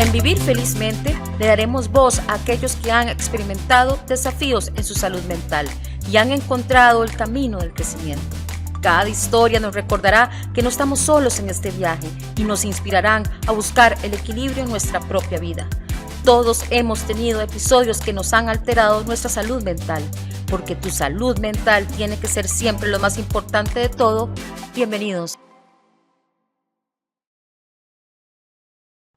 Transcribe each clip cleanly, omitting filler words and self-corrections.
En Vivir Felizmente le daremos voz a aquellos que han experimentado desafíos en su salud mental y han encontrado el camino del crecimiento. Cada historia nos recordará que no estamos solos en este viaje y nos inspirarán a buscar el equilibrio en nuestra propia vida. Todos hemos tenido episodios que nos han alterado nuestra salud mental, porque tu salud mental tiene que ser siempre lo más importante de todo. Bienvenidos.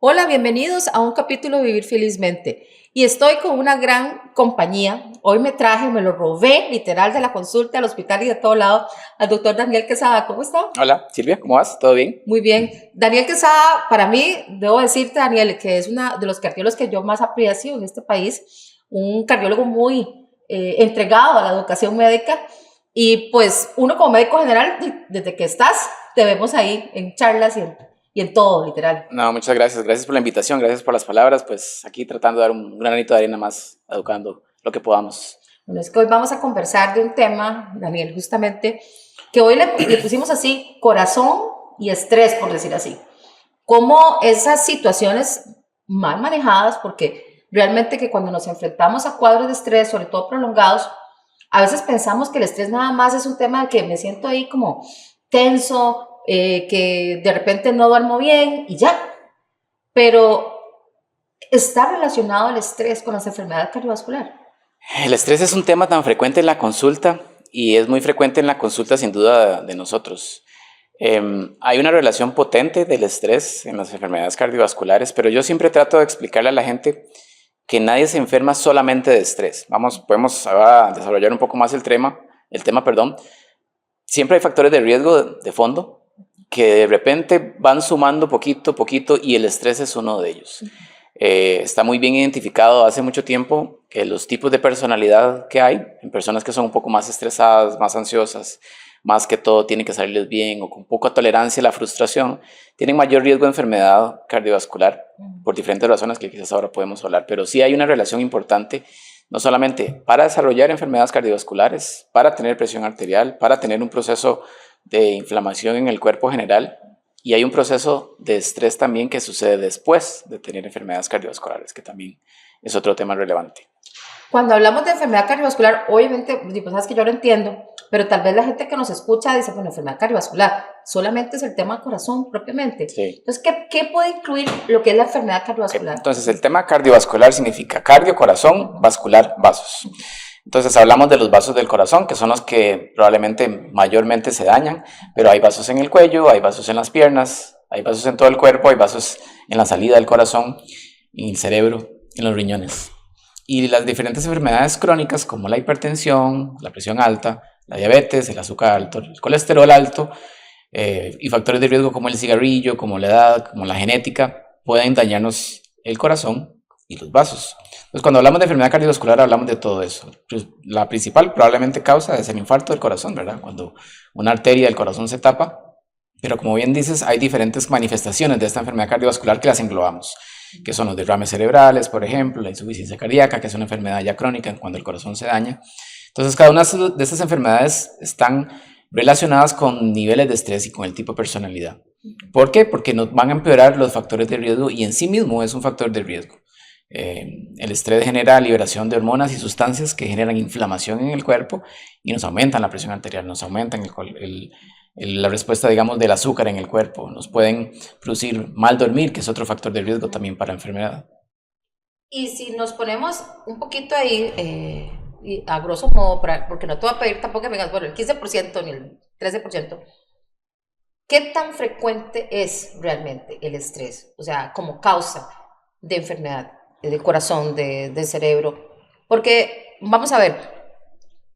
Hola, bienvenidos a un capítulo de Vivir Felizmente. Y estoy con una gran compañía. Hoy me lo robé literal de la consulta, al hospital y de todo lado, al doctor Daniel Quesada. ¿Cómo está? Hola, Silvia, ¿cómo vas? ¿Todo bien? Muy bien. Daniel Quesada, para mí, debo decirte, Daniel, que es uno de los cardiólogos que yo más aprecio en este país, un cardiólogo muy entregado a la educación médica. Y pues uno como médico general, desde que estás, te vemos ahí en charlas y en todo, literal. No, muchas gracias. Gracias por la invitación, gracias por las palabras. Pues aquí tratando de dar un granito de arena más, educando lo que podamos. Bueno, es que hoy vamos a conversar de un tema, Daniel, justamente, que hoy le pusimos así, corazón y estrés, por decir así. Cómo esas situaciones mal manejadas, porque realmente que cuando nos enfrentamos a cuadros de estrés, sobre todo prolongados, a veces pensamos que el estrés nada más es un tema de que me siento ahí como tenso, que de repente no duermo bien y ya. Pero ¿está relacionado el estrés con las enfermedades cardiovasculares? El estrés es un tema tan frecuente en la consulta y es muy frecuente en la consulta sin duda de nosotros. Hay una relación potente del estrés en las enfermedades cardiovasculares, pero yo siempre trato de explicarle a la gente que nadie se enferma solamente de estrés. Podemos ahora desarrollar un poco más el tema. Siempre hay factores de riesgo de fondo que de repente van sumando poquito a poquito y el estrés es uno de ellos. Está muy bien identificado hace mucho tiempo que los tipos de personalidad que hay en personas que son un poco más estresadas, más ansiosas, más que todo tiene que salirles bien o con poca tolerancia a la frustración, tienen mayor riesgo de enfermedad cardiovascular por diferentes razones que quizás ahora podemos hablar, pero sí hay una relación importante, no solamente para desarrollar enfermedades cardiovasculares, para tener presión arterial, para tener un proceso de inflamación en el cuerpo general, y hay un proceso de estrés también que sucede después de tener enfermedades cardiovasculares, que también es otro tema relevante. Cuando hablamos de enfermedad cardiovascular, obviamente, pues sabes que yo lo entiendo, pero tal vez la gente que nos escucha dice, bueno, enfermedad cardiovascular, solamente es el tema corazón propiamente. Sí. Entonces, ¿qué puede incluir lo que es la enfermedad cardiovascular? Entonces, el tema cardiovascular significa cardio, corazón, vascular, vasos. Entonces hablamos de los vasos del corazón, que son los que probablemente mayormente se dañan, pero hay vasos en el cuello, hay vasos en las piernas, hay vasos en todo el cuerpo, hay vasos en la salida del corazón, en el cerebro, en los riñones. Y las diferentes enfermedades crónicas como la hipertensión, la presión alta, la diabetes, el azúcar alto, el colesterol alto y factores de riesgo como el cigarrillo, como la edad, como la genética, pueden dañarnos el corazón y los vasos. Entonces, cuando hablamos de enfermedad cardiovascular, hablamos de todo eso. La principal probablemente causa es el infarto del corazón, ¿verdad? Cuando una arteria del corazón se tapa. Pero como bien dices, hay diferentes manifestaciones de esta enfermedad cardiovascular que las englobamos, que son los derrames cerebrales, por ejemplo, la insuficiencia cardíaca, que es una enfermedad ya crónica cuando el corazón se daña. Entonces, cada una de estas enfermedades están relacionadas con niveles de estrés y con el tipo de personalidad. ¿Por qué? Porque nos van a empeorar los factores de riesgo y en sí mismo es un factor de riesgo. El estrés genera liberación de hormonas y sustancias que generan inflamación en el cuerpo y nos aumentan la presión arterial, nos aumentan la respuesta, digamos, del azúcar en el cuerpo, nos pueden producir mal dormir, que es otro factor de riesgo también para enfermedad. Y si nos ponemos un poquito ahí, y a grosso modo, porque no te voy a pedir tampoco que me digas, bueno, el 15% ni el 13%, ¿qué tan frecuente es realmente el estrés? O sea, como causa de enfermedad del corazón, del cerebro. Porque, vamos a ver,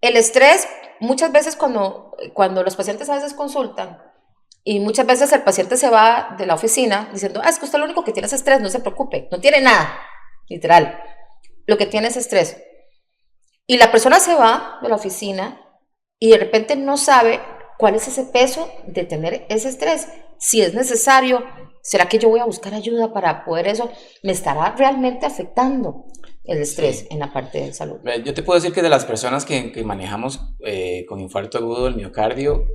el estrés, muchas veces cuando los pacientes a veces consultan, y muchas veces el paciente se va de la oficina diciendo, es que usted lo único que tiene es estrés, no se preocupe, no tiene nada, literal, lo que tiene es estrés. Y la persona se va de la oficina y de repente no sabe cuál es ese peso de tener ese estrés, si es necesario. ¿Será que yo voy a buscar ayuda para poder eso? ¿Me estará realmente afectando el estrés en la parte de salud? Yo te puedo decir que de las personas que manejamos con infarto agudo del miocardio,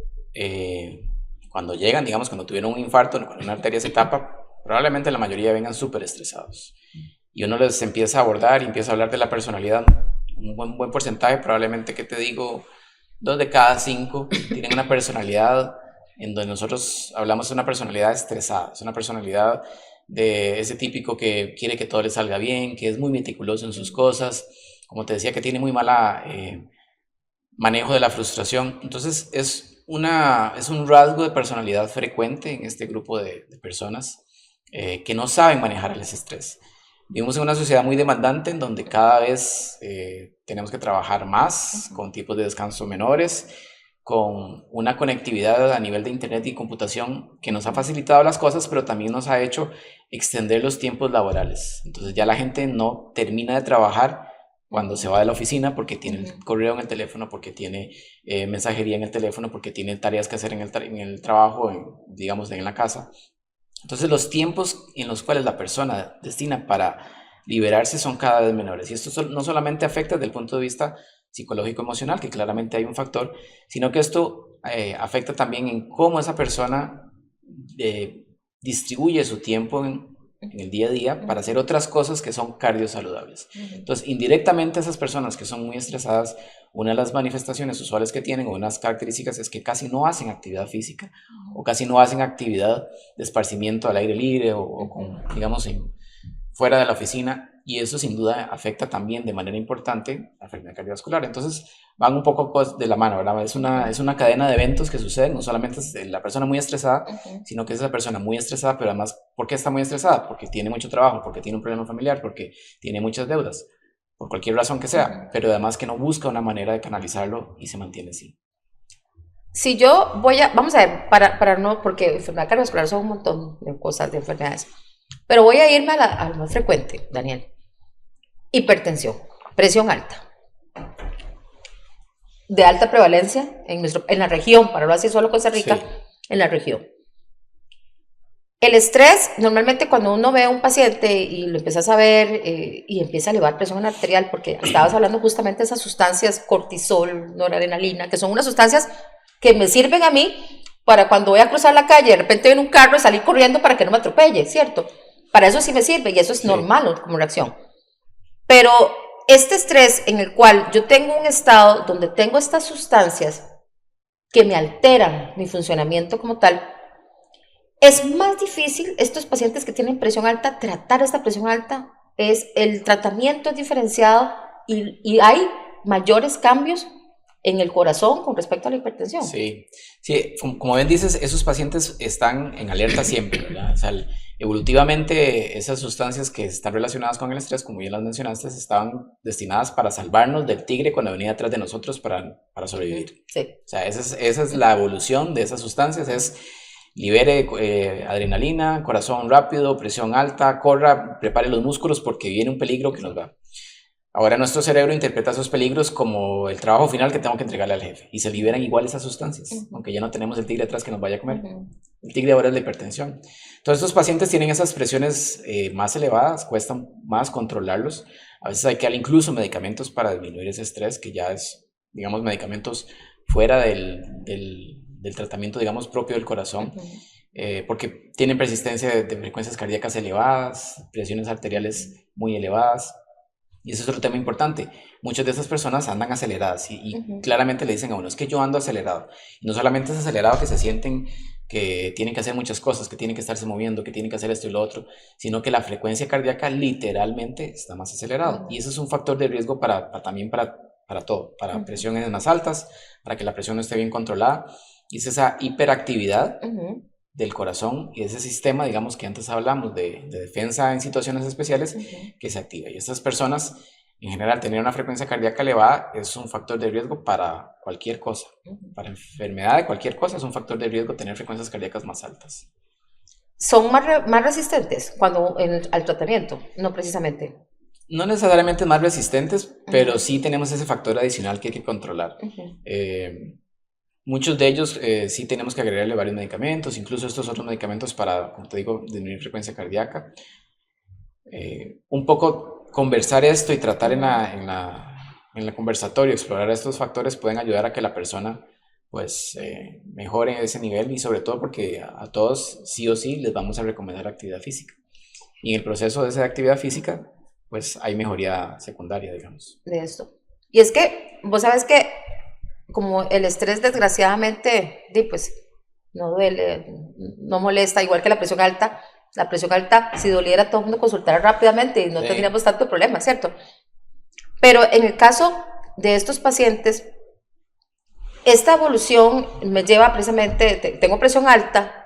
cuando llegan, digamos, cuando tuvieron un infarto, cuando una arteria se tapa, probablemente la mayoría vengan súper estresados. Y uno les empieza a abordar y empieza a hablar de la personalidad. Un buen porcentaje, probablemente, que te digo, 2 de cada 5 tienen una personalidad en donde nosotros hablamos de una personalidad estresada. Es una personalidad de ese típico que quiere que todo le salga bien, que es muy meticuloso en sus cosas, como te decía, que tiene muy mala manejo de la frustración. Entonces es un rasgo de personalidad frecuente en este grupo de personas que no saben manejar el estrés. Vivimos en una sociedad muy demandante en donde cada vez tenemos que trabajar más, con tipos de descanso menores, con una conectividad a nivel de internet y computación que nos ha facilitado las cosas, pero también nos ha hecho extender los tiempos laborales. Entonces ya la gente no termina de trabajar cuando se va de la oficina porque tiene el correo en el teléfono, porque tiene mensajería en el teléfono, porque tiene tareas que hacer en el trabajo, digamos, en la casa. Entonces los tiempos en los cuales la persona destina para liberarse son cada vez menores. Y esto no solamente afecta desde el punto de vista psicológico-emocional, que claramente hay un factor, sino que esto afecta también en cómo esa persona distribuye su tiempo en el día a día para hacer otras cosas que son cardiosaludables. Entonces, indirectamente esas personas que son muy estresadas, una de las manifestaciones usuales que tienen, o unas características, es que casi no hacen actividad física o casi no hacen actividad de esparcimiento al aire libre o digamos, fuera de la oficina, y eso sin duda afecta también de manera importante la enfermedad cardiovascular. Entonces van un poco de la mano, ¿verdad? Es una cadena de eventos que suceden, no solamente es la persona muy estresada, sino que es la persona muy estresada, pero además, ¿por qué está muy estresada? Porque tiene mucho trabajo, porque tiene un problema familiar, porque tiene muchas deudas, por cualquier razón que sea, pero además que no busca una manera de canalizarlo y se mantiene así. Si yo vamos a ver, para no, porque enfermedad cardiovascular son un montón de cosas, de enfermedades, pero voy a irme a lo más frecuente, Daniel. Hipertensión, presión alta, de alta prevalencia en la región, para no decir solo Costa Rica, sí. En la región. El estrés, normalmente cuando uno ve a un paciente y lo empiezas a ver y empieza a elevar presión arterial, porque estabas hablando justamente de esas sustancias, cortisol, noradrenalina, que son unas sustancias que me sirven a mí para cuando voy a cruzar la calle, de repente ven un carro y salir corriendo para que no me atropelle, ¿cierto? Para eso sí me sirve y eso es normal como reacción. Pero este estrés en el cual yo tengo un estado donde tengo estas sustancias que me alteran mi funcionamiento como tal, es más difícil, estos pacientes que tienen presión alta, tratar esta presión alta, el tratamiento es diferenciado y hay mayores cambios en el corazón con respecto a la hipertensión. Sí, como bien dices, esos pacientes están en alerta siempre, ¿verdad? O sea, evolutivamente esas sustancias que están relacionadas con el estrés, como bien las mencionaste, estaban destinadas para salvarnos del tigre cuando venía detrás de nosotros para sobrevivir. Sí. O sea, esa es la evolución de esas sustancias, es libere adrenalina, corazón rápido, presión alta, corra, prepare los músculos porque viene un peligro que nos va. Ahora nuestro cerebro interpreta esos peligros como el trabajo final que tengo que entregarle al jefe y se liberan igual esas sustancias, aunque ya no tenemos el tigre atrás que nos vaya a comer. El tigre ahora es la hipertensión. Entonces estos pacientes tienen esas presiones más elevadas, cuesta más controlarlos. A veces hay que dar incluso medicamentos para disminuir ese estrés, que ya es, digamos, medicamentos fuera del tratamiento, digamos, propio del corazón, porque tienen persistencia de frecuencias cardíacas elevadas, presiones arteriales muy elevadas. Y ese es otro tema importante. Muchas de esas personas andan aceleradas y claramente le dicen a uno, es que yo ando acelerado. Y no solamente es acelerado que se sienten que tienen que hacer muchas cosas, que tienen que estarse moviendo, que tienen que hacer esto y lo otro, sino que la frecuencia cardíaca literalmente está más acelerada. Y eso es un factor de riesgo también para todo, para presiones más altas, para que la presión no esté bien controlada. Y es esa hiperactividad del corazón y ese sistema, digamos, que antes hablamos de defensa en situaciones especiales, que se activa. Y estas personas, en general, tener una frecuencia cardíaca elevada es un factor de riesgo para cualquier cosa. Para enfermedad de cualquier cosa es un factor de riesgo tener frecuencias cardíacas más altas. ¿Son más resistentes al tratamiento? No precisamente. No necesariamente más resistentes, pero sí tenemos ese factor adicional que hay que controlar. Muchos de ellos sí tenemos que agregarle varios medicamentos, incluso estos otros medicamentos para, como te digo, disminuir frecuencia cardíaca. Un poco conversar esto y tratar en la conversatorio, explorar estos factores pueden ayudar a que la persona pues mejoren ese nivel, y sobre todo porque a todos sí o sí les vamos a recomendar actividad física. Y en el proceso de esa actividad física, pues hay mejoría secundaria, digamos. De esto. Y es que vos sabes que como el estrés desgraciadamente, pues no duele, no molesta, igual que la presión alta. La presión alta, si doliera, todo el mundo consultara rápidamente y no tendríamos tanto problema, ¿cierto? Pero en el caso de estos pacientes, esta evolución me lleva precisamente, tengo presión alta,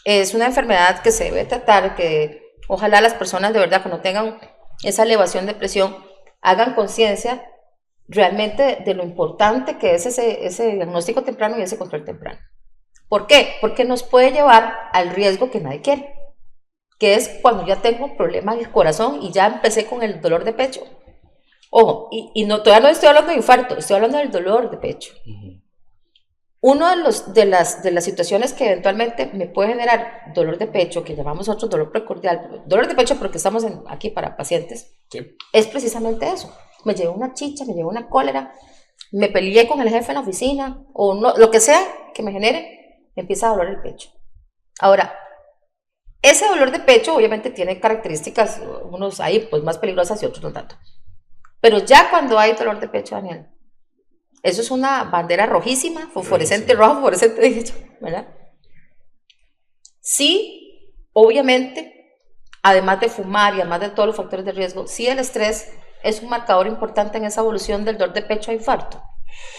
es una enfermedad que se debe tratar, que ojalá las personas de verdad cuando tengan esa elevación de presión hagan conciencia realmente de lo importante que es ese diagnóstico temprano y ese control temprano. ¿Por qué? Porque nos puede llevar al riesgo que nadie quiere, que es cuando ya tengo un problema en el corazón y ya empecé con el dolor de pecho. Ojo, y no, todavía no estoy hablando de infarto, estoy hablando del dolor de pecho. Uno de las situaciones que eventualmente me puede generar dolor de pecho, que llamamos nosotros dolor precordial, dolor de pecho porque estamos aquí para pacientes, sí, es precisamente eso. Me llevo una chicha, me llevo una cólera, me peleé con el jefe en la oficina, o no, lo que sea que me genere, me empieza a doler el pecho. Ahora, ese dolor de pecho obviamente tiene características, unos ahí pues más peligrosas y otros no tanto. Pero ya cuando hay dolor de pecho, Daniel, eso es una bandera rojísima, fosforescente, roja, fosforescente, ¿verdad? Sí, obviamente, además de fumar y además de todos los factores de riesgo, sí el estrés es un marcador importante en esa evolución del dolor de pecho a infarto.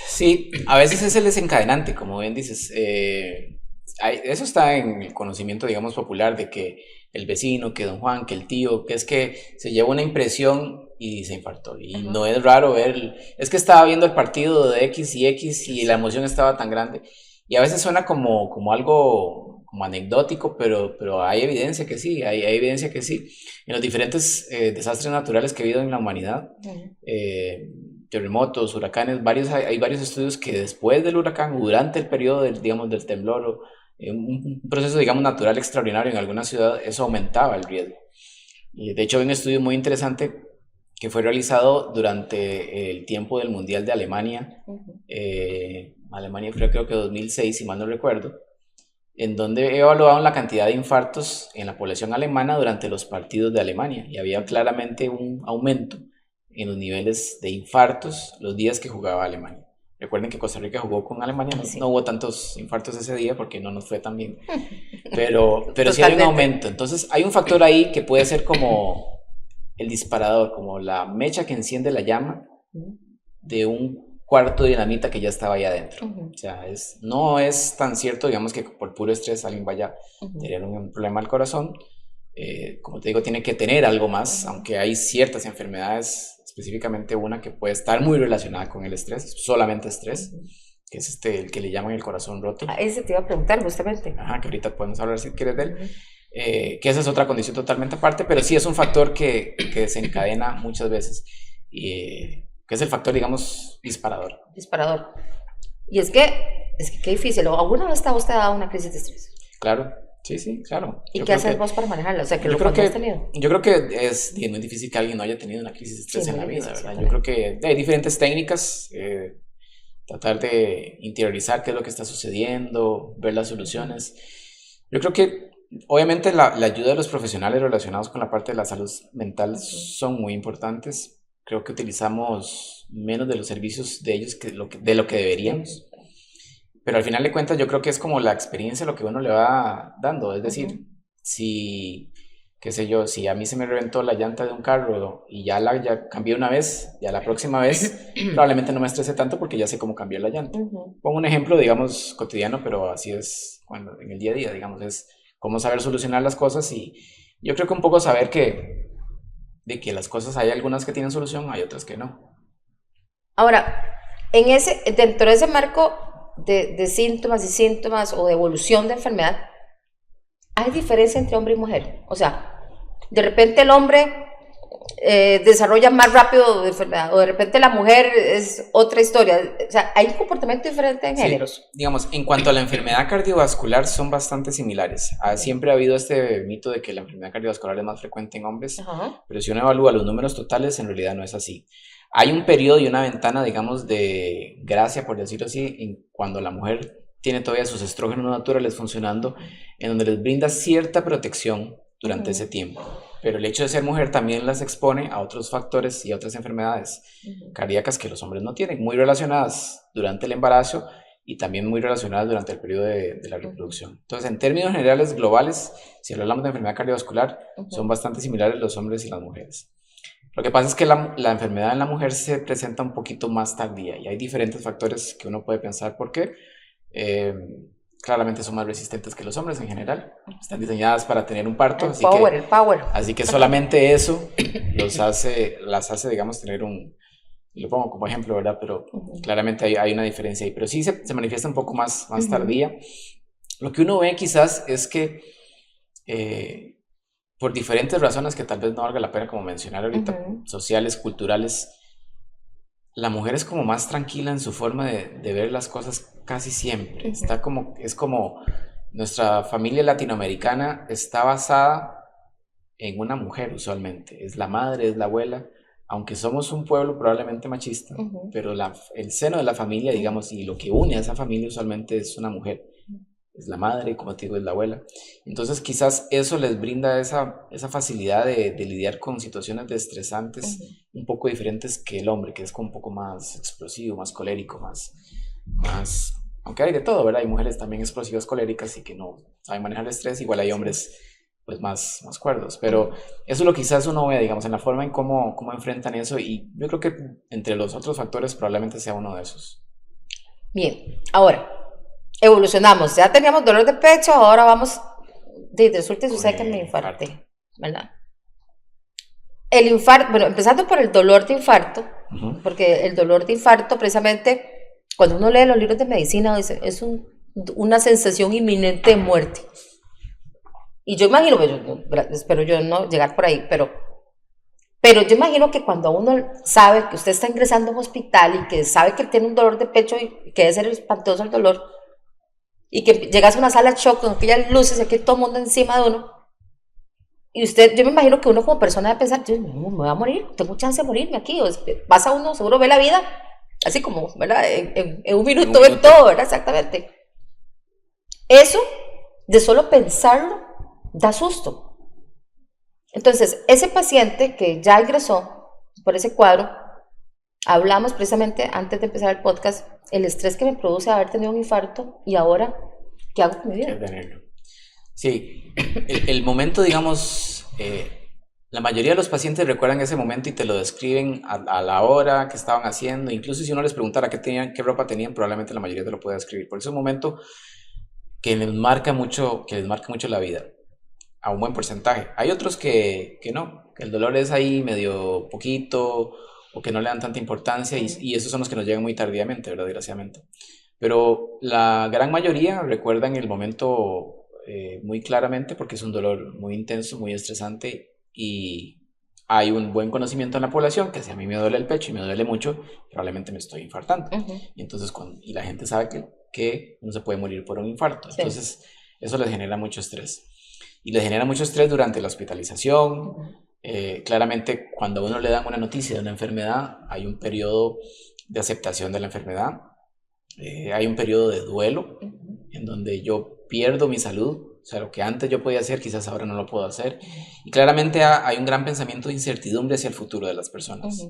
Sí, a veces es el desencadenante, como bien dices. Eso está en el conocimiento, digamos, popular, de que el vecino, que don Juan, que el tío, que es que se lleva una impresión y se infartó. Y no es raro ver, es que estaba viendo el partido de X y la emoción estaba tan grande. Y a veces suena como algo como anecdótico, pero hay evidencia que sí, hay evidencia que sí. En los diferentes desastres naturales que ha habido en la humanidad, terremotos, huracanes, hay varios estudios que después del huracán o durante el periodo digamos, del temblor, un proceso, digamos, natural extraordinario en alguna ciudad, eso aumentaba el riesgo. Y de hecho hay un estudio muy interesante que fue realizado durante el tiempo del Mundial de Alemania. Alemania fue creo que 2006, si mal no recuerdo, en donde evaluaban la cantidad de infartos en la población alemana durante los partidos de Alemania, y había claramente un aumento en los niveles de infartos los días que jugaba Alemania. Recuerden que Costa Rica jugó con Alemania, no hubo tantos infartos ese día porque no nos fue tan bien, pero sí hay un aumento. Entonces hay un factor ahí que puede ser como el disparador, como la mecha que enciende la llama de un cuarto de dinamita que ya estaba ahí adentro. O sea, no es tan cierto, digamos, que por puro estrés alguien vaya a tener un problema al corazón. Como te digo, tiene que tener algo más, aunque hay ciertas enfermedades, específicamente una que puede estar muy relacionada con el estrés, solamente estrés, que es el que le llaman el corazón roto. Ese te iba a preguntar justamente. Ajá, que ahorita podemos hablar si quieres de él. Que esa es otra condición totalmente aparte, pero sí es un factor que desencadena muchas veces, y que es el factor, digamos, disparador. Disparador. Y es que qué difícil. ¿Alguna vez te ha dado una crisis de estrés? Claro. Sí, claro. ¿Y qué haces vos para manejarla? O sea, que lo has tenido. Yo creo que es muy difícil que alguien no haya tenido una crisis de estrés en la vida, ¿verdad? Yo creo que hay diferentes técnicas, tratar de interiorizar qué es lo que está sucediendo, ver las soluciones. Yo creo que obviamente la ayuda de los profesionales relacionados con la parte de la salud mental son muy importantes. Creo que utilizamos menos de los servicios de ellos de lo que deberíamos. Pero al final de cuentas yo creo que es como la experiencia lo que uno le va dando. Es decir, si a mí se me reventó la llanta de un carro y ya cambié una vez, ya la próxima vez probablemente no me estrese tanto porque ya sé cómo cambiar la llanta. Pongo un ejemplo, digamos, cotidiano, pero así es en el día a día, digamos, es cómo saber solucionar las cosas. Y yo creo que un poco saber de que las cosas hay algunas que tienen solución, hay otras que no. Ahora, dentro de ese marco de síntomas o de evolución de enfermedad, ¿hay diferencia entre hombre y mujer? O sea, de repente el hombre desarrolla más rápido de enfermedad, o de repente la mujer es otra historia. O sea, hay un comportamiento diferente en géneros. Digamos, en cuanto a la enfermedad cardiovascular son bastante similares. Siempre ha habido este mito de que la enfermedad cardiovascular es más frecuente en hombres, pero si uno evalúa los números totales, en realidad no es así. Hay un periodo y una ventana, digamos, de gracia, por decirlo así, en cuando la mujer tiene todavía sus estrógenos naturales funcionando, en donde les brinda cierta protección durante ese tiempo. Pero el hecho de ser mujer también las expone a otros factores y a otras enfermedades cardíacas que los hombres no tienen, muy relacionadas durante el embarazo y también muy relacionadas durante el periodo de la reproducción. Entonces, en términos generales globales, si hablamos de enfermedad cardiovascular, son bastante similares los hombres y las mujeres. Lo que pasa es que la enfermedad en la mujer se presenta un poquito más tardía y hay diferentes factores que uno puede pensar por qué. Claramente son más resistentes que los hombres en general, están diseñadas para tener un parto, así que solamente eso las hace, digamos, tener lo pongo como ejemplo, ¿verdad? Pero claramente hay una diferencia ahí, pero sí se manifiesta un poco más tardía. Lo que uno ve quizás es que por diferentes razones que tal vez no valga la pena como mencionar ahorita, sociales, culturales, la mujer es como más tranquila en su forma de ver las cosas casi siempre. Es como nuestra familia latinoamericana está basada en una mujer usualmente. Es la madre, es la abuela, aunque somos un pueblo probablemente machista, pero el seno de la familia, digamos, y lo que une a esa familia usualmente es una mujer. Es la madre, como te digo, es la abuela. Entonces quizás eso les brinda esa facilidad de lidiar con situaciones estresantes un poco diferentes que el hombre, que es como un poco más explosivo, más colérico, más aunque hay de todo, ¿verdad? Hay mujeres también explosivas, coléricas y que no saben manejar el estrés, igual hay hombres pues más cuerdos, pero eso es lo que quizás uno ve, digamos, en la forma en cómo enfrentan eso, y yo creo que entre los otros factores probablemente sea uno de esos. Bien, ahora evolucionamos, ya teníamos dolor de pecho, ahora vamos, resulta y sucede que me infarté, ¿verdad? El infarto, bueno, empezando por el dolor de infarto, porque el dolor de infarto, precisamente, cuando uno lee los libros de medicina, dice, es una sensación inminente de muerte. Y yo imagino, espero yo no llegar por ahí, pero yo imagino que cuando uno sabe que usted está ingresando a un hospital y que sabe que tiene un dolor de pecho y que debe ser espantoso el dolor, y que llegas a una sala de shock con aquellas luces y aquí todo el mundo encima de uno, y yo me imagino que uno como persona debe pensar, me voy a morir, tengo chance de morirme aquí, pasa uno, seguro ve la vida, así como, ¿verdad? En un minuto ve todo, ¿verdad? Exactamente. Eso, de solo pensarlo, da susto. Entonces, ese paciente que ya ingresó por ese cuadro, hablamos precisamente antes de empezar el podcast, el estrés que me produce haber tenido un infarto y ahora, ¿qué hago con mi vida? Sí, el momento, digamos, la mayoría de los pacientes recuerdan ese momento y te lo describen a la hora que estaban haciendo, incluso si uno les preguntara qué ropa tenían, probablemente la mayoría te lo puede describir. Por eso es un momento que les marca mucho la vida, a un buen porcentaje. Hay otros que no, que el dolor es ahí medio poquito, o que no le dan tanta importancia, y esos son los que nos llegan muy tardíamente, ¿verdad? Desgraciadamente. Pero la gran mayoría recuerdan el momento muy claramente, porque es un dolor muy intenso, muy estresante, y hay un buen conocimiento en la población que si a mí me duele el pecho y me duele mucho, probablemente me estoy infartando. Y entonces y la gente sabe que uno se puede morir por un infarto. Entonces eso les genera mucho estrés. Y les genera mucho estrés durante la hospitalización. Claramente, cuando a uno le dan una noticia de una enfermedad, hay un periodo de aceptación de la enfermedad, hay un periodo de duelo en donde yo pierdo mi salud, o sea, lo que antes yo podía hacer, quizás ahora no lo puedo hacer, y claramente hay un gran pensamiento de incertidumbre hacia el futuro de las personas,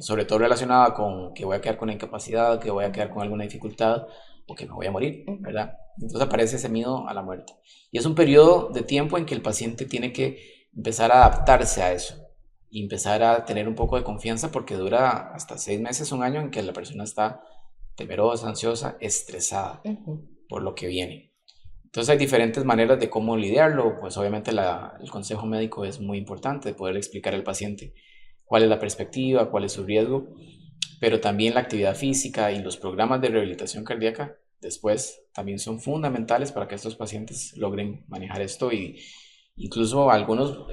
sobre todo relacionado con que voy a quedar con incapacidad, que voy a quedar con alguna dificultad, o que me voy a morir, ¿verdad? Entonces aparece ese miedo a la muerte, y es un periodo de tiempo en que el paciente tiene que empezar a adaptarse a eso y empezar a tener un poco de confianza, porque dura hasta 6 meses, un año en que la persona está temerosa, ansiosa, estresada por lo que viene. Entonces hay diferentes maneras de cómo lidiarlo. Pues obviamente el consejo médico es muy importante, de poder explicar al paciente cuál es la perspectiva, cuál es su riesgo, pero también la actividad física y los programas de rehabilitación cardíaca después también son fundamentales para que estos pacientes logren manejar esto, y incluso algunos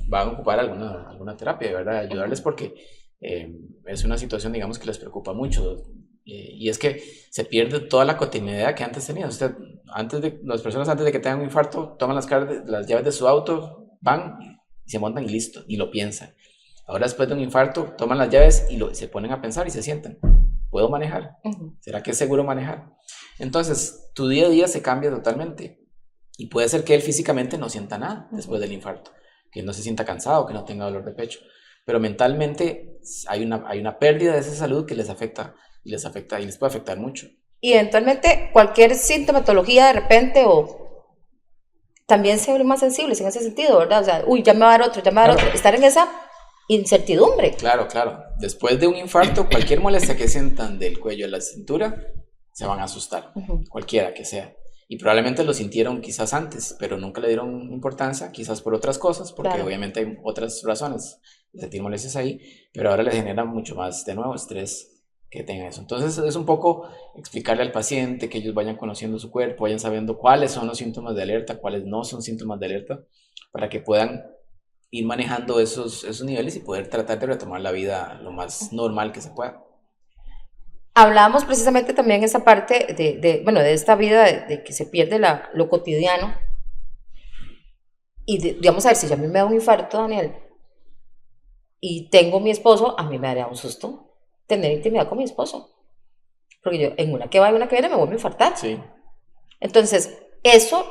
van a ocupar alguna terapia, ¿verdad? Ayudarles porque es una situación, digamos, que les preocupa mucho. Y es que se pierde toda la cotidianidad que antes tenía. Las personas antes de que tengan un infarto toman las llaves de su auto, van y se montan y listo, y lo piensan. Ahora después de un infarto toman las llaves y se ponen a pensar y se sientan. ¿Puedo manejar? ¿Será que es seguro manejar? Entonces, tu día a día se cambia totalmente. Y puede ser que él físicamente no sienta nada después del infarto, que no se sienta cansado, que no tenga dolor de pecho. Pero mentalmente hay una pérdida de esa salud que les afecta y les puede afectar mucho. Y eventualmente cualquier sintomatología de repente también se vuelven más sensibles en ese sentido, ¿verdad? O sea, ya me va a dar otro, Estar en esa incertidumbre. Claro. Después de un infarto, cualquier molestia que sientan del cuello a la cintura, se van a asustar, cualquiera que sea. Y probablemente lo sintieron quizás antes, pero nunca le dieron importancia, quizás por otras cosas, porque obviamente hay otras razones de sentir molestias ahí, pero ahora les genera mucho más, de nuevo, estrés que tengan eso. Entonces es un poco explicarle al paciente, que ellos vayan conociendo su cuerpo, vayan sabiendo cuáles son los síntomas de alerta, cuáles no son síntomas de alerta, para que puedan ir manejando esos niveles y poder tratar de retomar la vida lo más normal que se pueda. Hablábamos precisamente también esa parte de esta vida de que se pierde lo cotidiano. Y digamos, a ver, si a mí me da un infarto, Daniel, y tengo mi esposo, a mí me daría un susto tener intimidad con mi esposo. Porque yo, en una que va y una que viene, me vuelvo a infartar. Sí. Entonces, eso,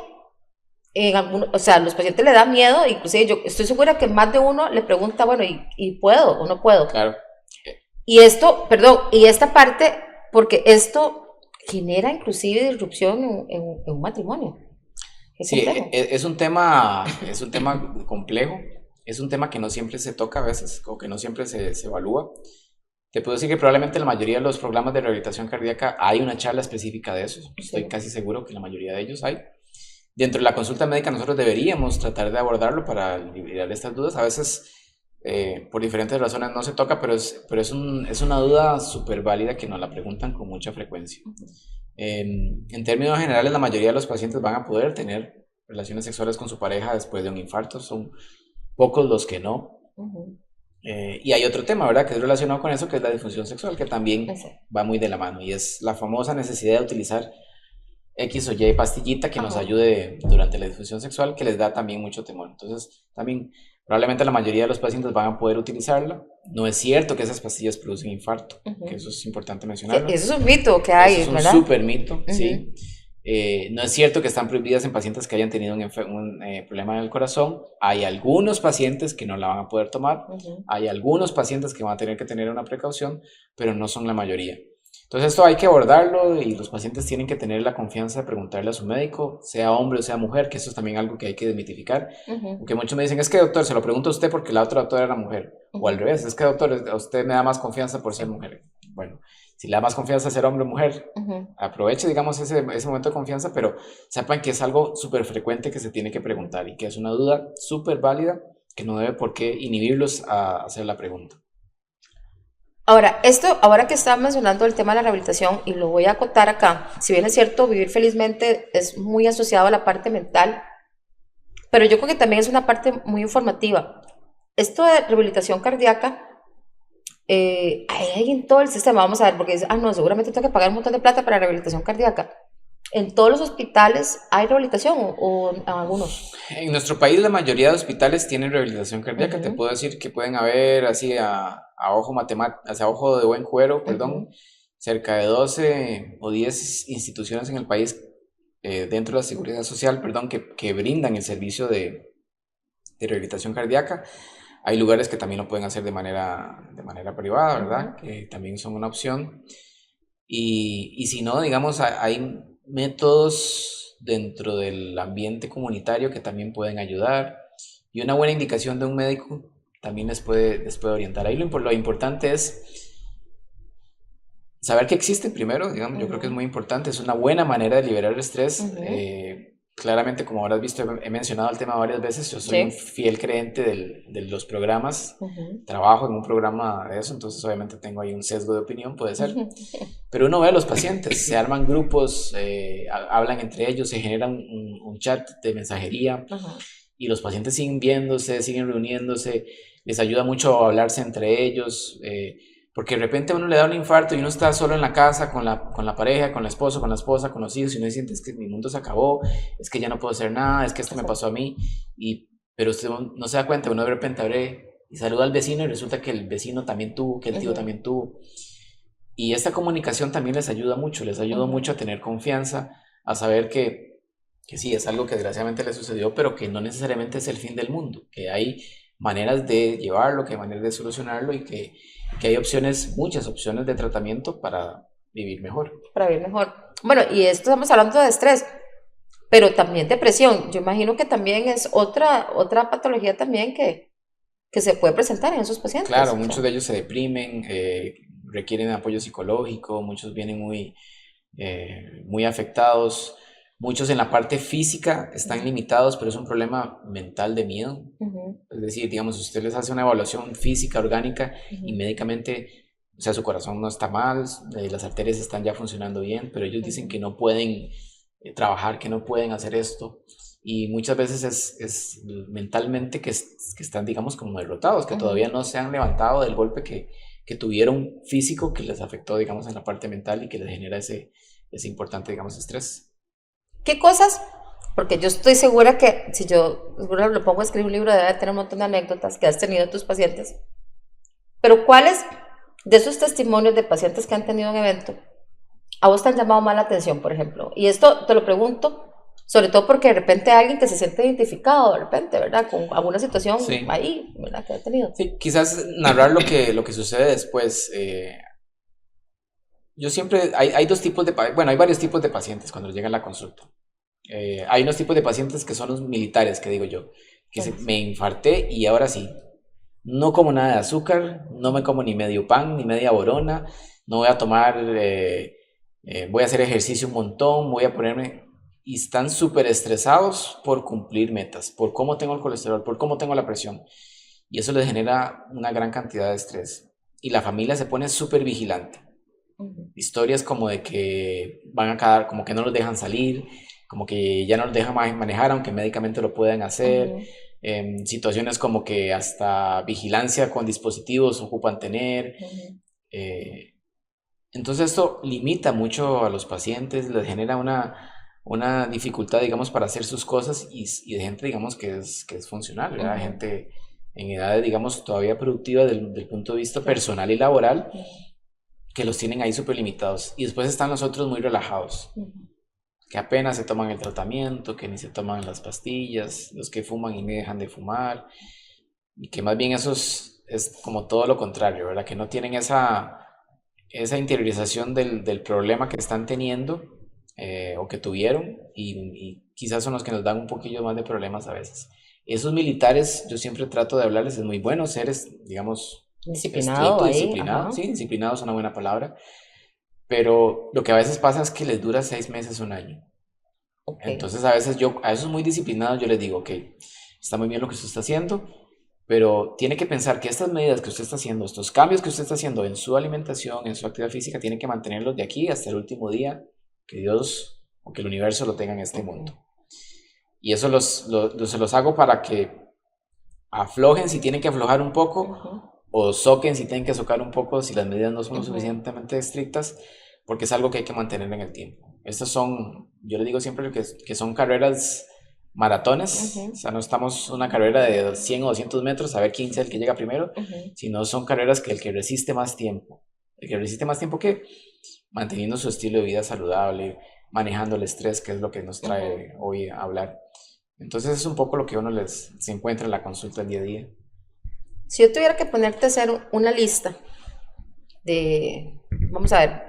los pacientes le da miedo, inclusive yo estoy segura que más de uno le pregunta, bueno, ¿y puedo o no puedo? Claro. Y esta parte, porque esto genera inclusive disrupción en un matrimonio. Sí, es un tema complejo, es un tema que no siempre se toca a veces, o que no siempre se evalúa. Te puedo decir que probablemente en la mayoría de los programas de rehabilitación cardíaca hay una charla específica de eso. Estoy casi seguro que en la mayoría de ellos hay. Dentro de la consulta médica nosotros deberíamos tratar de abordarlo para liberar estas dudas. A veces por diferentes razones no se toca, pero es una duda súper válida que nos la preguntan con mucha frecuencia. En términos generales, la mayoría de los pacientes van a poder tener relaciones sexuales con su pareja después de un infarto. Son pocos los que no. Y hay otro tema, ¿verdad?, que es relacionado con eso, que es la disfunción sexual, que también va muy de la mano, y es la famosa necesidad de utilizar X o Y pastillita que nos ayude durante la disfunción sexual, que les da también mucho temor. Entonces, también probablemente la mayoría de los pacientes van a poder utilizarla. No es cierto que esas pastillas producen infarto, que eso es importante mencionarlo. Eso es un mito que hay, eso es un súper mito, sí. No es cierto que están prohibidas en pacientes que hayan tenido un problema en el corazón. Hay algunos pacientes que no la van a poder tomar, hay algunos pacientes que van a tener que tener una precaución, pero no son la mayoría. Entonces esto hay que abordarlo y los pacientes tienen que tener la confianza de preguntarle a su médico, sea hombre o sea mujer, que eso es también algo que hay que desmitificar. Porque muchos me dicen, es que doctor, se lo pregunto a usted porque la otra doctora era mujer. O al revés, es que doctor, a usted me da más confianza por ser mujer. Bueno, si le da más confianza ser hombre o mujer, aproveche, digamos, ese momento de confianza, pero sepan que es algo súper frecuente que se tiene que preguntar y que es una duda súper válida que no debe por qué inhibirlos a hacer la pregunta. Ahora que estaba mencionando el tema de la rehabilitación, y lo voy a acotar acá, si bien es cierto, vivir felizmente es muy asociado a la parte mental, pero yo creo que también es una parte muy informativa. Esto de rehabilitación cardíaca, hay en todo el sistema, vamos a ver, porque dice, no, seguramente tengo que pagar un montón de plata para rehabilitación cardíaca. ¿En todos los hospitales hay rehabilitación o en algunos? En nuestro país la mayoría de hospitales tienen rehabilitación cardíaca. Te puedo decir que pueden haber así a ojo de buen cuero, cerca de 12 o 10 instituciones en el país dentro de la seguridad social, que brindan el servicio de rehabilitación cardíaca. Hay lugares que también lo pueden hacer de manera privada, ¿verdad? Que también son una opción. Y si no, digamos, hay métodos dentro del ambiente comunitario que también pueden ayudar, y una buena indicación de un médico también les puede orientar. Ahí lo importante es saber que existe primero, digamos. Yo creo que es muy importante, es una buena manera de liberar el estrés. Claramente, como habrás visto, he mencionado el tema varias veces. Yo soy un fiel creyente de los programas. Trabajo en un programa de eso, entonces obviamente tengo ahí un sesgo de opinión, puede ser. Pero uno ve a los pacientes, se arman grupos, hablan entre ellos, se genera un chat de mensajería. y los pacientes siguen viéndose, siguen reuniéndose, les ayuda mucho a hablarse entre ellos, porque de repente a uno le da un infarto y uno está solo en la casa con la pareja, con la esposa, con la esposa, con los hijos, y uno siente es que mi mundo se acabó, es que ya no puedo hacer nada, es que esto me pasó a mí, pero usted no se da cuenta, uno de repente abre y saluda al vecino y resulta que el vecino también tuvo, que el tío también tuvo. Y esta comunicación también les ayuda mucho, les ayuda mucho a tener confianza, a saber que sí, es algo que desgraciadamente le sucedió, pero que no necesariamente es el fin del mundo, que hay maneras de llevarlo, que hay maneras de solucionarlo y que hay opciones, muchas opciones de tratamiento para vivir mejor. Para vivir mejor. Bueno, y esto estamos hablando de estrés, pero también depresión. Yo imagino que también es otra patología también que se puede presentar en esos pacientes. Claro, muchos de ellos se deprimen, requieren apoyo psicológico, muchos vienen muy afectados, muchos en la parte física están limitados, pero es un problema mental de miedo. Es decir, digamos, usted les hace una evaluación física, orgánica y médicamente, o sea, su corazón no está mal, las arterias están ya funcionando bien, pero ellos dicen que no pueden trabajar, que no pueden hacer esto. Y muchas veces es mentalmente que están, digamos, como derrotados, que todavía no se han levantado del golpe que tuvieron físico, que les afectó, digamos, en la parte mental y que les genera ese importante, digamos, estrés. ¿Qué cosas? Porque yo estoy segura que si yo lo pongo a escribir un libro, debe tener un montón de anécdotas que has tenido en tus pacientes. Pero ¿cuáles de esos testimonios de pacientes que han tenido un evento a vos te han llamado más la atención, por ejemplo? Y esto te lo pregunto sobre todo porque de repente hay alguien que se siente identificado, de repente, ¿verdad? Con alguna situación ahí, ¿verdad? Que ha tenido. Sí, quizás narrar lo que sucede después. Yo siempre, hay dos tipos hay varios tipos de pacientes cuando llegan a la consulta. Hay unos tipos de pacientes que son los militares, que digo yo, que me infarté y ahora sí, no como nada de azúcar, no me como ni medio pan, ni media borona, no voy a tomar, voy a hacer ejercicio un montón, voy a ponerme... Y están súper estresados por cumplir metas, por cómo tengo el colesterol, por cómo tengo la presión. Y eso les genera una gran cantidad de estrés. Y la familia se pone súper vigilante. Historias como de que van a quedar, como que no los dejan salir, como que ya no los dejan manejar, aunque médicamente lo pueden hacer. Situaciones como que hasta vigilancia con dispositivos ocupan tener. Entonces esto limita mucho a los pacientes, les genera una dificultad, digamos, para hacer sus cosas y de gente, digamos, que es funcional, ¿verdad? Gente en edades, digamos, todavía productivas del punto de vista personal y laboral, que los tienen ahí súper limitados. Y después están los otros muy relajados, que apenas se toman el tratamiento, que ni se toman las pastillas, los que fuman y ni dejan de fumar, y que más bien esos es como todo lo contrario, ¿verdad? Que no tienen esa interiorización del problema que están teniendo, o que tuvieron y quizás son los que nos dan un poquillo más de problemas a veces. Esos militares, yo siempre trato de hablarles, es muy bueno ser, digamos, disciplinado, disciplinado, sí, disciplinado es una buena palabra, pero lo que a veces pasa es que les dura 6 meses, un año. Entonces a esos muy disciplinados yo les digo, ok, está muy bien lo que usted está haciendo, pero tiene que pensar que estas medidas que usted está haciendo, estos cambios que usted está haciendo en su alimentación, en su actividad física, tiene que mantenerlos de aquí hasta el último día que Dios o que el universo lo tenga en este mundo. Y eso se los hago para que aflojen si tienen que aflojar un poco, o soquen si tienen que socar un poco si las medidas no son lo suficientemente estrictas, porque es algo que hay que mantener en el tiempo. Estas son, yo les digo siempre que son carreras maratones, o sea, no estamos una carrera de 100 o 200 metros a ver quién es el que llega primero, sino son carreras que el que resiste más tiempo. El que resiste más tiempo que manteniendo su estilo de vida saludable, manejando el estrés, que es lo que nos trae hoy a hablar. Entonces es un poco lo que uno se encuentra en la consulta el día a día. Si yo tuviera que ponerte a hacer una lista de, vamos a ver,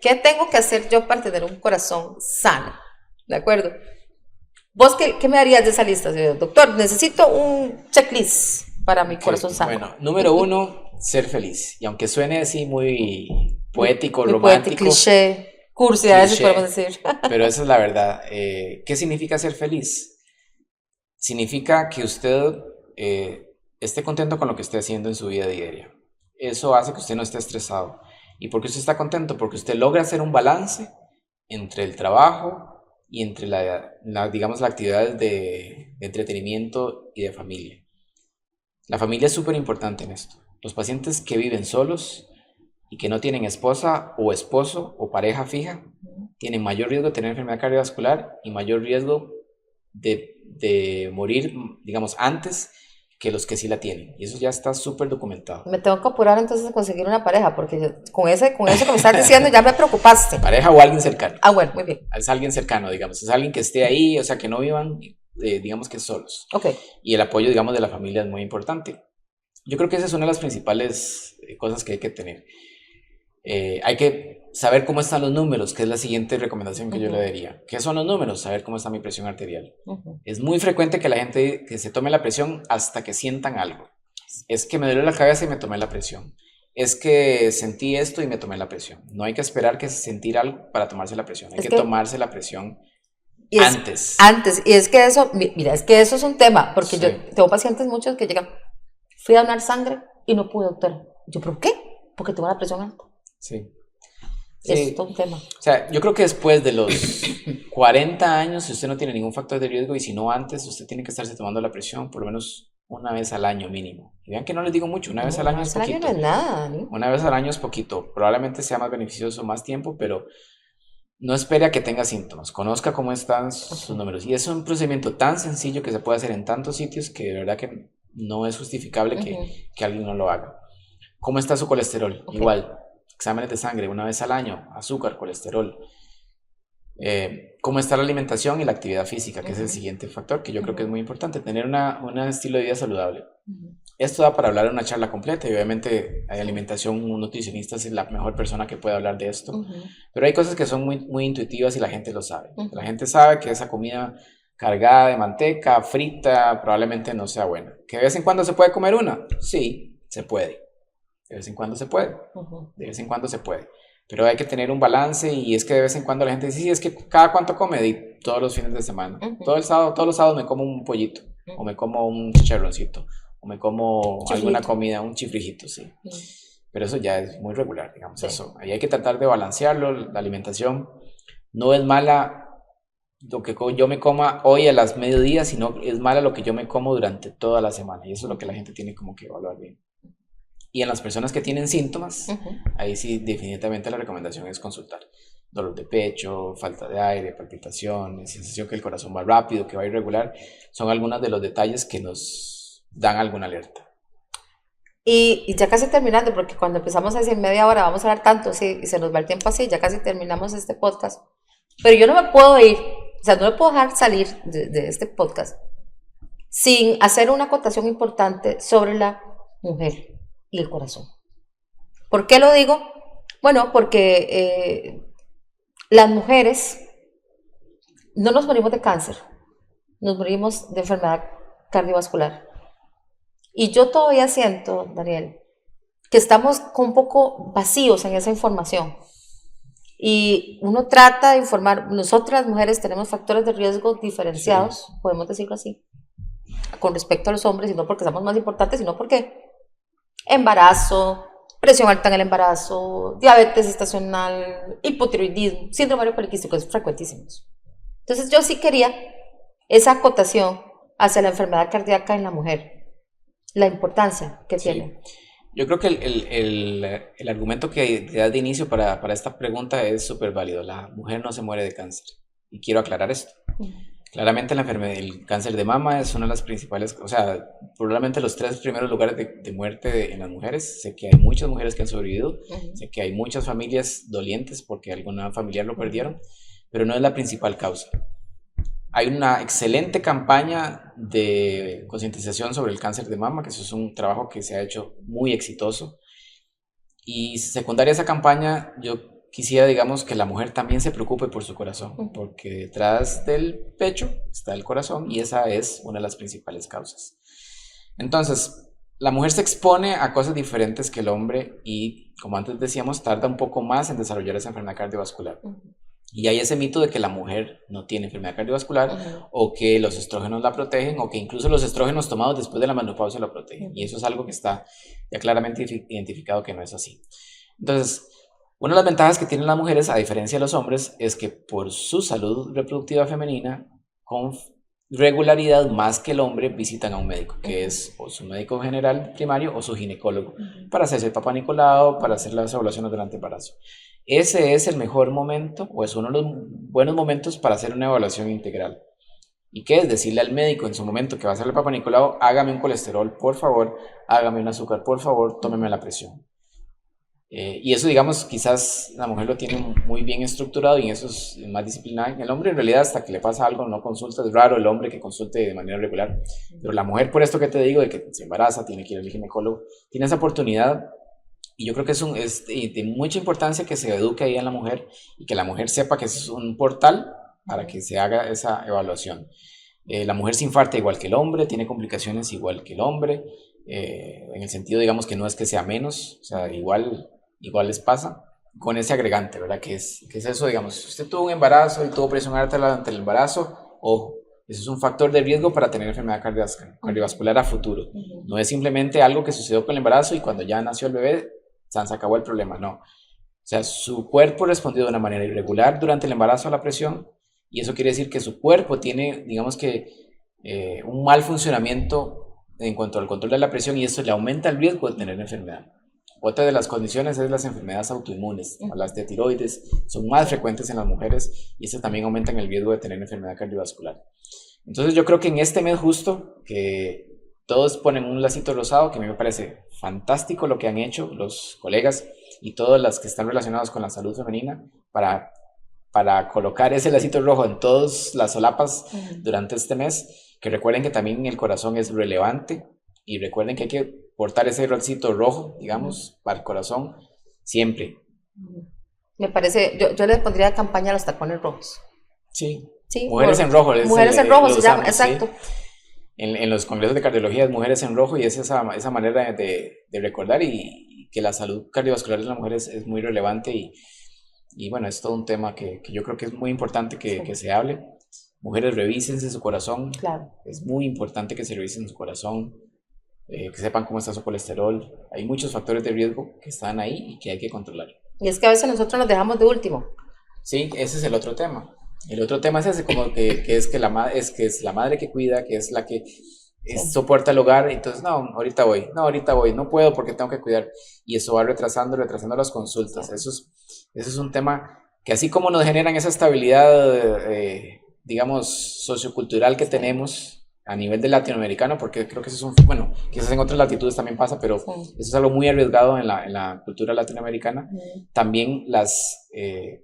¿qué tengo que hacer yo para tener un corazón sano? ¿De acuerdo? ¿Vos qué me darías de esa lista? Doctor, necesito un checklist para mi corazón sano. Bueno, número 1, ser feliz. Y aunque suene así muy poético, muy romántico. Poético, cliché, cursi, a veces podemos decir. Pero esa es la verdad. ¿Qué significa ser feliz? Significa que usted esté contento con lo que esté haciendo en su vida diaria. Eso hace que usted no esté estresado. ¿Y por qué usted está contento? Porque usted logra hacer un balance entre el trabajo, y entre digamos, las actividades de entretenimiento y de familia. La familia es súper importante en esto. Los pacientes que viven solos y que no tienen esposa o esposo o pareja fija tienen mayor riesgo de tener enfermedad cardiovascular y mayor riesgo de morir, digamos, antes que los que sí la tienen. Y eso ya está súper documentado. Me tengo que apurar entonces a conseguir una pareja, porque con eso que me estás diciendo ya me preocupaste. Pareja o alguien cercano. Ah, bueno, muy bien. Es alguien cercano, digamos. Es alguien que esté ahí, o sea, que no vivan, digamos, que solos. Ok. Y el apoyo, digamos, de la familia es muy importante. Yo creo que esa es una de las principales cosas que hay que tener. Hay que saber cómo están los números, que es la siguiente recomendación que yo le daría. ¿Qué son los números? Saber cómo está mi presión arterial. Es muy frecuente que la gente que se tome la presión hasta que sientan algo. Es que me duele la cabeza y me tomé la presión. Es que sentí esto y me tomé la presión. No hay que esperar que sentir algo para tomarse la presión. Hay que tomarse la presión antes. Antes. Y es que eso, mira, es que eso es un tema, porque yo tengo pacientes muchos que llegan, fui a donar sangre y no pude, doctora. Yo, ¿por qué? Porque tengo la presión alta. Sí. Es todo un tema. O sea, yo creo que después de los 40 años, si usted no tiene ningún factor de riesgo y si no antes, usted tiene que estarse tomando la presión por lo menos una vez al año mínimo. Y vean que no les digo mucho, una vez al año es poquito. No es nada, ¿no? Una vez al año es poquito. Probablemente sea más beneficioso más tiempo, pero no espere a que tenga síntomas. Conozca cómo están sus números. Y es un procedimiento tan sencillo que se puede hacer en tantos sitios que de verdad que no es justificable que alguien no lo haga. ¿Cómo está su colesterol? Igual. Exámenes de sangre una vez al año, azúcar, colesterol. Cómo está la alimentación y la actividad física, que es el siguiente factor que yo creo que es muy importante, tener un estilo de vida saludable. Esto da para hablar en una charla completa y obviamente hay alimentación, un nutricionista es la mejor persona que puede hablar de esto, pero hay cosas que son muy, muy intuitivas y la gente lo sabe. La gente sabe que esa comida cargada de manteca, frita, probablemente no sea buena. ¿Que de vez en cuando se puede comer una? Sí, se puede. De vez en cuando se puede, de vez en cuando se puede, pero hay que tener un balance y es que de vez en cuando la gente dice, sí, es que cada cuánto come, y todos los fines de semana, todos los sábados me como un pollito, o me como un chicharroncito, o me como alguna comida, un chifrijito, sí, pero eso ya es muy regular, digamos, eso, ahí hay que tratar de balancearlo, la alimentación no es mala lo que yo me coma hoy a las mediodías, sino es mala lo que yo me como durante toda la semana, y eso es lo que la gente tiene como que evaluar bien. Y en las personas que tienen síntomas, ahí sí definitivamente la recomendación es consultar. Dolor de pecho, falta de aire, palpitaciones, sensación que el corazón va rápido, que va irregular, son algunos de los detalles que nos dan alguna alerta. Y ya casi terminando, porque cuando empezamos a decir media hora vamos a hablar tanto, sí, y se nos va el tiempo así, ya casi terminamos este podcast. Pero yo no me puedo ir, o sea, no me puedo dejar salir de este podcast sin hacer una acotación importante sobre la mujer y el corazón. ¿Por qué lo digo? Bueno, porque las mujeres no nos morimos de cáncer, nos morimos de enfermedad cardiovascular. Y yo todavía siento, Daniel, que estamos un poco vacíos en esa información. Y uno trata de informar, nosotras mujeres tenemos factores de riesgo diferenciados, podemos decirlo así, con respecto a los hombres, y no porque somos más importantes, sino porque embarazo, presión alta en el embarazo, diabetes estacional, hipotiroidismo, síndrome ovario poliquístico, es frecuentísimos. Entonces yo sí quería esa acotación hacia la enfermedad cardíaca en la mujer, la importancia que tiene. Yo creo que el argumento que das de inicio para esta pregunta es súper válido. La mujer no se muere de cáncer. Y quiero aclarar esto. Claramente el cáncer de mama es una de las principales, o sea, probablemente los 3 primeros lugares de muerte en las mujeres. Sé que hay muchas mujeres que han sobrevivido, sé que hay muchas familias dolientes porque alguna familiar lo perdieron, pero no es la principal causa. Hay una excelente campaña de concientización sobre el cáncer de mama, que eso es un trabajo que se ha hecho muy exitoso. Y secundaria a esa campaña, yo quisiera, digamos, que la mujer también se preocupe por su corazón, porque detrás del pecho está el corazón y esa es una de las principales causas. Entonces, la mujer se expone a cosas diferentes que el hombre y, como antes decíamos, tarda un poco más en desarrollar esa enfermedad cardiovascular. Y hay ese mito de que la mujer no tiene enfermedad cardiovascular o que los estrógenos la protegen o que incluso los estrógenos tomados después de la menopausia la protegen. Y eso es algo que está ya claramente identificado que no es así. Entonces, Una de las ventajas que tienen las mujeres, a diferencia de los hombres, es que por su salud reproductiva femenina, con regularidad más que el hombre, visitan a un médico, que es o su médico general primario o su ginecólogo, para hacerse el Papá Nicolau, para hacer las evaluaciones durante embarazo. Ese es el mejor momento, o es uno de los buenos momentos para hacer una evaluación integral. ¿Y qué es? Decirle al médico en su momento que va a hacer el Papá Nicolau, hágame un colesterol, por favor, hágame un azúcar, por favor, tómeme la presión. Y eso, digamos, quizás la mujer lo tiene muy bien estructurado y en eso es más disciplinada. El hombre, en realidad, hasta que le pasa algo, no consulta. Es raro el hombre que consulte de manera regular. Pero la mujer, por esto que te digo, de que se embaraza, tiene que ir al ginecólogo, tiene esa oportunidad. Y yo creo que es de mucha importancia que se eduque ahí a la mujer y que la mujer sepa que es un portal para que se haga esa evaluación. La mujer se infarta igual que el hombre, tiene complicaciones igual que el hombre, en el sentido, digamos, que no es que sea menos, o sea, igual les pasa, con ese agregante, ¿verdad? Que es eso, digamos, si usted tuvo un embarazo y tuvo presión alta durante el embarazo, ojo, eso es un factor de riesgo para tener enfermedad cardiovascular a futuro. No es simplemente algo que sucedió con el embarazo y cuando ya nació el bebé, se acabó el problema, no. O sea, su cuerpo respondió de una manera irregular durante el embarazo a la presión y eso quiere decir que su cuerpo tiene, digamos que, un mal funcionamiento en cuanto al control de la presión y eso le aumenta el riesgo de tener enfermedad. Otra de las condiciones es las enfermedades autoinmunes, las de tiroides, son más frecuentes en las mujeres y eso también aumenta el riesgo de tener enfermedad cardiovascular. Entonces yo creo que en este mes justo, que todos ponen un lacito rosado, que a mí me parece fantástico lo que han hecho los colegas y todas las que están relacionadas con la salud femenina para colocar ese lacito rojo en todas las solapas durante este mes, que recuerden que también el corazón es relevante y recuerden que hay que portar ese rosito rojo, digamos, para el corazón siempre. Me parece, yo le pondría campaña a los tacones rojos. Sí, mujeres en rojo. Mujeres en rojo se llama, exacto. Sí. En los congresos de cardiología es mujeres en rojo y es esa manera de recordar y que la salud cardiovascular de la mujer es muy relevante y bueno, es todo un tema que yo creo que es muy importante que se hable. Mujeres, revísense su corazón. Claro. Es muy importante que se revisen su corazón. Que sepan cómo está su colesterol. Hay muchos factores de riesgo que están ahí y que hay que controlar. Y es que a veces nosotros los dejamos de último. Sí, ese es el otro tema. El otro tema es ese, como que es la madre que cuida, que es la que soporta el hogar, entonces no, ahorita voy, no puedo porque tengo que cuidar. Y eso va retrasando las consultas. Eso es un tema que así como nos generan esa estabilidad, digamos, sociocultural que tenemos a nivel de latinoamericano, porque creo que eso es bueno, quizás en otras latitudes también pasa, pero eso es algo muy arriesgado en la cultura latinoamericana, también las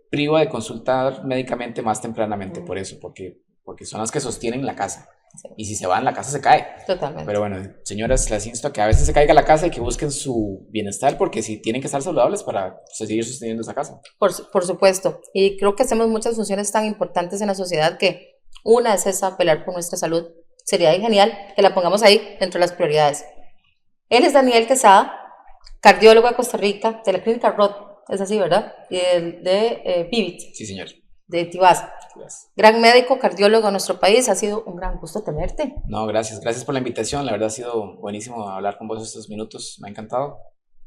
priva de consultar médicamente más tempranamente, por eso, porque son las que sostienen la casa, y si se van, la casa se cae. Totalmente. Pero bueno, señoras, les insto a que a veces se caiga la casa y que busquen su bienestar, porque si tienen que estar saludables para seguir sosteniendo esa casa. Por supuesto, y creo que hacemos muchas funciones tan importantes en la sociedad que una es esa, velar por nuestra salud. Sería genial que la pongamos ahí dentro de las prioridades. Él es Daniel Quesada, cardiólogo de Costa Rica, de la clínica Rod, es así, ¿verdad? Y de Vivit. Sí, señor. De Tibás. Gran médico, cardiólogo de nuestro país. Ha sido un gran gusto tenerte. No, gracias por la invitación. La verdad ha sido buenísimo hablar con vos estos minutos. Me ha encantado.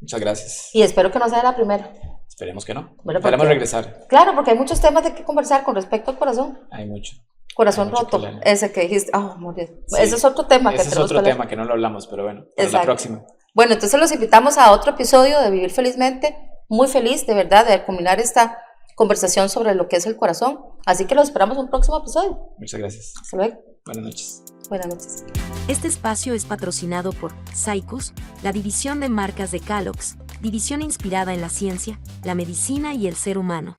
Muchas gracias. Y espero que no sea la primera. Esperemos que no. Bueno, esperemos regresar. Claro, porque hay muchos temas de que conversar con respecto al corazón. Hay mucho. Corazón roto, ese que dijiste, sí, ese es otro tema. Ese es otro tema que no lo hablamos, pero bueno, para la próxima. Bueno, entonces los invitamos a otro episodio de Vivir Felizmente. Muy feliz, de verdad, de culminar esta conversación sobre lo que es el corazón. Así que los esperamos en un próximo episodio. Muchas gracias. Hasta luego. Buenas noches. Buenas noches. Este espacio es patrocinado por Saicus, la división de marcas de Calox, división inspirada en la ciencia, la medicina y el ser humano.